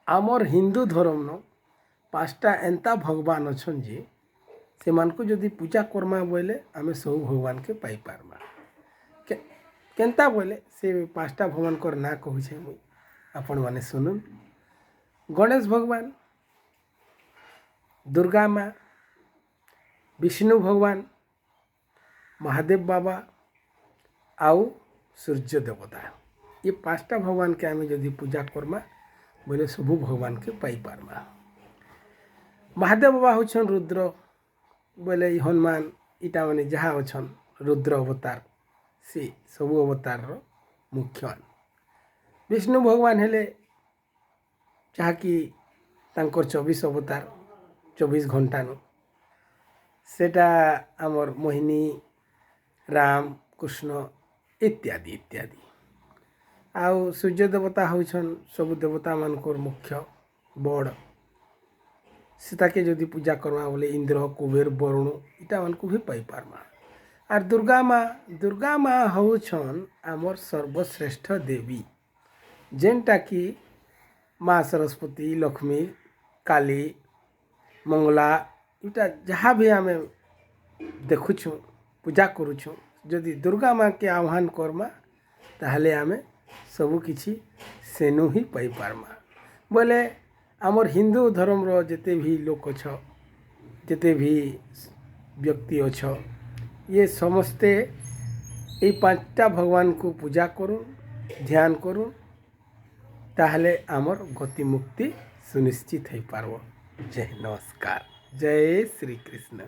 आमर हिंदू धर्म न 5टा एंता भगवान अच्छन जे से मानक जदि पूजा करमा बोले आमे सब भगवान के पाई पारमा केनता बोले से 5टा भगवान कर ना कहूछे मुई आपण माने सुनुन। गणेश भगवान, दुर्गा माँ, विष्णु भगवान, महादेव बाबा आउ सूर्य देवता, ये 5टा भगवान के आमे जदि पूजा करमा बोले सबू भगवान के पाई पारमा। महादेव बाबा होछन रुद्र बोले हनुमान इटा माने जहाँ अच्छन रुद्र अवतार से सबू अवतार रो मुख्यन। विष्णु भगवान हेले जहाँकि तांकर 24 अवतार 24 घंटा नु सेटा आमर मोहिनी राम कृष्ण इत्यादि इत्यादि। आउ सूर्य देवता होछन सब देवता मानकर मुख्य बड़ सीता के जदि पूजा करमा बोले इंद्र कुबेर वरुण इटा मान को भी पाई पारमा। और दुर्गा माँ होछन आमर सर्वश्रेष्ठ देवी जेनटा कि माँ सरस्वती लक्ष्मी काली मंगला इटा जहाँ भी आमे देखुछु पूजा करुछु जदि दुर्गा माँ के आह्वान करमा ताहले आमे सबु किछि सेनु ही पाई पारमा। बोले आमर हिंदू धर्म रो जेते भी लोक अछ जेते भी व्यक्ति अछ ये समस्ते ये 5टा भगवान को पूजा करूँ ध्यान करूँ ताहले आमर गति मुक्ति सुनिश्चित हो पारबो। जय नमस्कार, जय श्री कृष्ण।